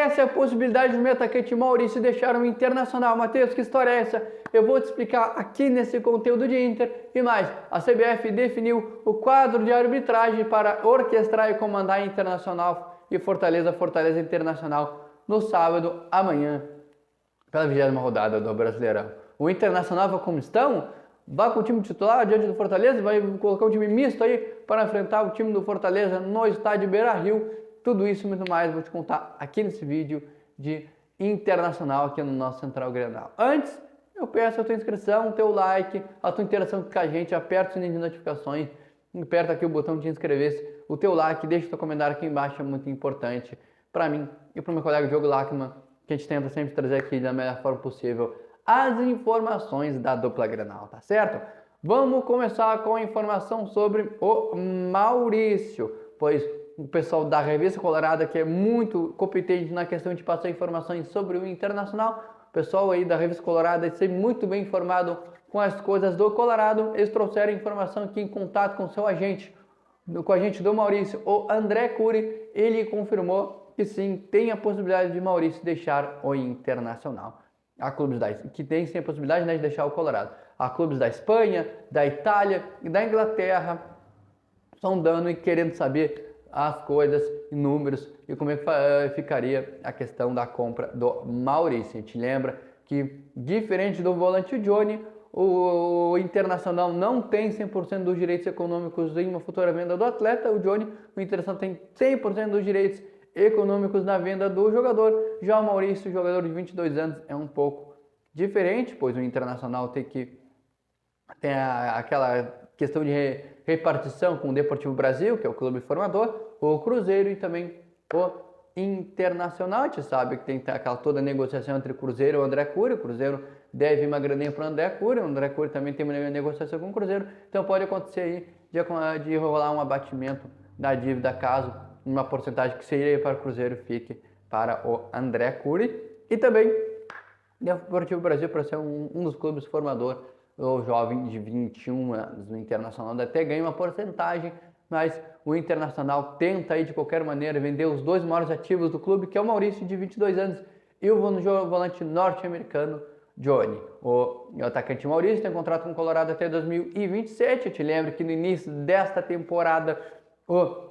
essa é a possibilidade do meu atacante Maurício deixar o Internacional. Matheus, que história é essa? Eu vou te explicar aqui nesse conteúdo de Inter. E mais, a CBF definiu o quadro de arbitragem para orquestrar e comandar Internacional e Fortaleza Internacional no sábado, amanhã, pela 20ª rodada do Brasileirão. O Internacional vai como estão? Vai com o time titular diante do Fortaleza? Vai colocar um time misto aí para enfrentar o time do Fortaleza no estádio Beira-Rio? Tudo isso e muito mais vou te contar aqui nesse vídeo de Internacional aqui no nosso Central Grenal. Antes, eu peço a tua inscrição, o teu like, a tua interação com a gente, aperta o sininho de notificações, aperta aqui o botão de inscrever-se, o teu like, deixa o teu comentário aqui embaixo, é muito importante para mim e para o meu colega Diogo Lachmann, que a gente tenta sempre trazer aqui da melhor forma possível as informações da dupla Grenal, tá certo? Vamos começar com a informação sobre o Maurício, pois o pessoal da Revista Colorada, que é muito competente na questão de passar informações sobre o Internacional, o pessoal aí da Revista Colorada é sempre muito bem informado com as coisas do Colorado. Eles trouxeram informação aqui em contato com o seu agente, com o agente do Maurício, o André Curi. Ele confirmou que sim, tem a possibilidade de Maurício deixar o Internacional. Há clubes que tem sim a possibilidade, né, de deixar o Colorado. Há clubes da Espanha, da Itália e da Inglaterra sondando e querendo saber as coisas e números e como é que ficaria a questão da compra do Maurício. A gente lembra que, diferente do volante Johnny, o Internacional não tem 100% dos direitos econômicos em uma futura venda do atleta. O Johnny, o Internacional tem 100% dos direitos econômicos na venda do jogador. Já o Maurício, jogador de 22 anos, é um pouco diferente, pois o Internacional tem aquela questão de repartição com o Deportivo Brasil, que é o clube formador, o Cruzeiro e também o Internacional. A gente sabe que tem aquela toda a negociação entre o Cruzeiro e o André Curi. O Cruzeiro deve uma graninha para o André Curi, o André Curi também tem uma negociação com o Cruzeiro, então pode acontecer aí de rolar um abatimento da dívida caso uma porcentagem que seria para o Cruzeiro fique para o André Curi. E também o Deportivo Brasil, para ser um dos clubes formador, o jovem de 21 anos. O Internacional até ganha uma porcentagem, mas o Internacional tenta aí de qualquer maneira vender os dois maiores ativos do clube, que é o Maurício, de 22 anos, e o volante norte-americano Johnny. O atacante Maurício tem contrato com o Colorado até 2027. Eu te lembro que no início desta temporada o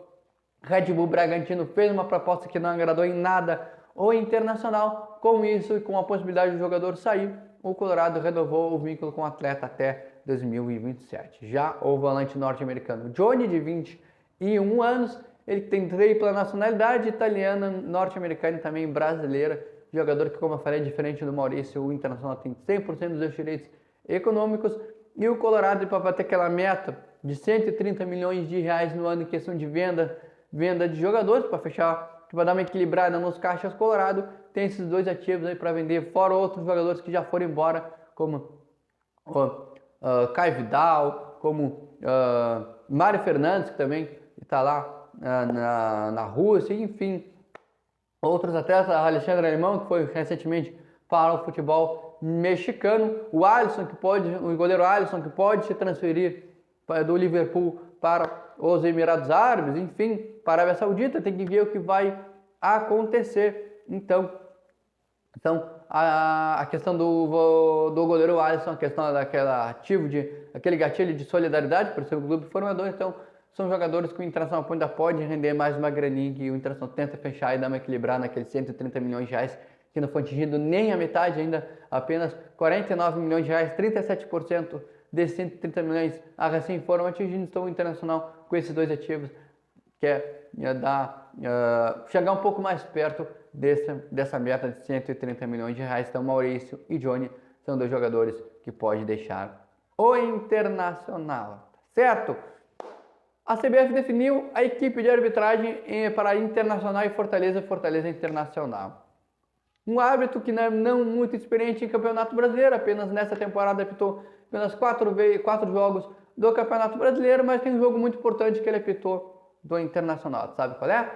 Red Bull Bragantino fez uma proposta que não agradou em nada o Internacional. Com isso e com a possibilidade do jogador sair, o Colorado renovou o vínculo com o atleta até 2027. Já o volante norte-americano Johnny, de 21 anos, ele tem tripla nacionalidade, italiana, norte-americana e também brasileira. Jogador que, como eu falei, diferente do Maurício, o Internacional tem 100% dos seus direitos econômicos. E o Colorado, para bater aquela meta de 130 milhões de reais no ano em questão de venda de jogadores, para fechar, para dar uma equilibrada nos caixas, Colorado tem esses dois ativos aí para vender, fora outros jogadores que já foram embora, como Caio Vidal, como Mário Fernandes, que também está lá na Rússia, enfim, outros atletas, Alexandre Alemão, que foi recentemente para o futebol mexicano, o goleiro Alisson, que pode se transferir do Liverpool para os Emirados Árabes, enfim, para a Arábia Saudita. Tem que ver o que vai acontecer. Então a questão do goleiro Alisson, a questão aquele gatilho de solidariedade por ser um clube formador. Então são jogadores que o Internacional ainda pode render mais uma graninha, que o Internacional tenta fechar e dar uma equilibrada naqueles 130 milhões de reais, que não foi atingido nem a metade ainda, apenas 49 milhões de reais, 37% desses 130 milhões a recém foram atingidos. Então o Internacional, com esses dois ativos, quer chegar um pouco mais perto dessa meta de 130 milhões de reais. Então Maurício e Johnny são dois jogadores que pode deixar o Internacional, certo? A CBF definiu a equipe de arbitragem para Internacional e Fortaleza Internacional. Um árbitro que não é muito experiente em Campeonato Brasileiro, apenas nessa temporada apitou apenas 4 jogos do Campeonato Brasileiro, mas tem um jogo muito importante que ele apitou do Internacional. Sabe qual é?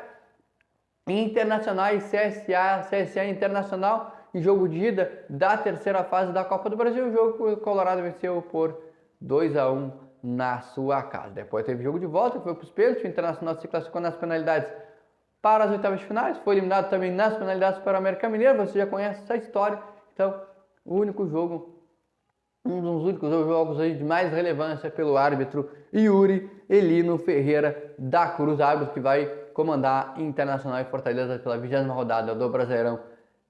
Internacional e CSA Internacional, em jogo de ida da terceira fase da Copa do Brasil. O jogo que o Colorado venceu por 2-1 na sua casa. Depois teve jogo de volta, foi para os pênaltis. O Internacional se classificou nas penalidades para as oitavas de finais, foi eliminado também nas penalidades para o América Mineiro, você já conhece essa história, então o único jogo, um dos únicos jogos aí de mais relevância pelo árbitro Yuri Elino Ferreira da Cruz, árbitro que vai comandar Internacional e Fortaleza pela 20ª rodada do Brasileirão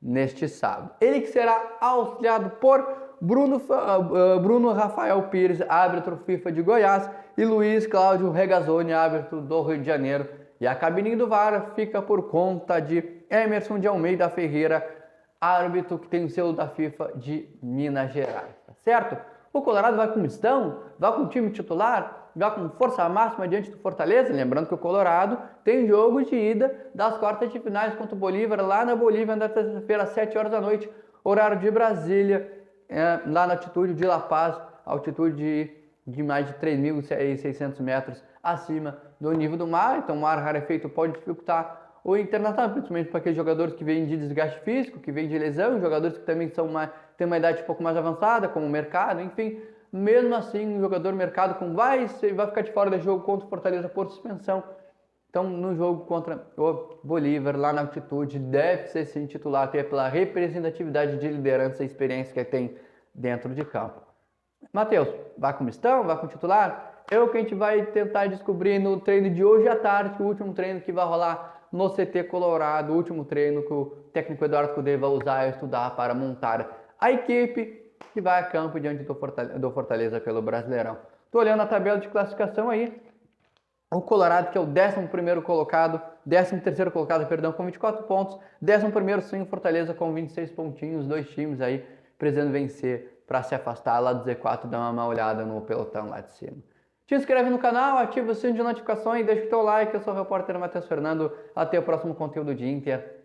neste sábado. Ele que será auxiliado por Bruno Rafael Pires, árbitro FIFA de Goiás, e Luiz Cláudio Regazzoni, árbitro do Rio de Janeiro. E a cabine do VAR fica por conta de Emerson de Almeida Ferreira, árbitro que tem o selo da FIFA de Minas Gerais, tá certo? O Colorado vai com mistão, vai com time titular, vai com força máxima diante do Fortaleza. Lembrando que o Colorado tem jogo de ida das quartas de finais contra o Bolívar, lá na Bolívia, na terça-feira, às 7 horas da noite, horário de Brasília, lá na altitude de La Paz, altitude de mais de 3.600 metros acima do nível do mar. Então, o ar rarefeito pode dificultar o Internacional, principalmente para aqueles jogadores que vêm de desgaste físico, que vêm de lesão, jogadores que também têm uma idade um pouco mais avançada, como o Mercado, enfim. Mesmo assim, um jogador Mercado vai ficar de fora do jogo contra o Fortaleza por suspensão. Então, no jogo contra o Bolívar, lá na altitude, deve ser sim titular, até pela representatividade de liderança e experiência que tem dentro de campo. Matheus, vai com mistão, vai com titular? É o que a gente vai tentar descobrir no treino de hoje à tarde, o último treino que vai rolar no CT Colorado, o último treino que o técnico Eduardo Cudê vai usar e estudar para montar a equipe que vai a campo diante do Fortaleza pelo Brasileirão. Estou olhando a tabela de classificação aí. O Colorado, que é o 13º colocado, 13º colocado, perdão, com 24 pontos. 11º sim, o Fortaleza com 26 pontinhos, dois times aí precisando vencer para se afastar lá do Z4 e dar uma olhada no pelotão lá de cima. Te inscreve no canal, ativa o sininho de notificações, deixa o teu like. Eu sou o repórter Matheus Fernando. Até o próximo conteúdo de Inter.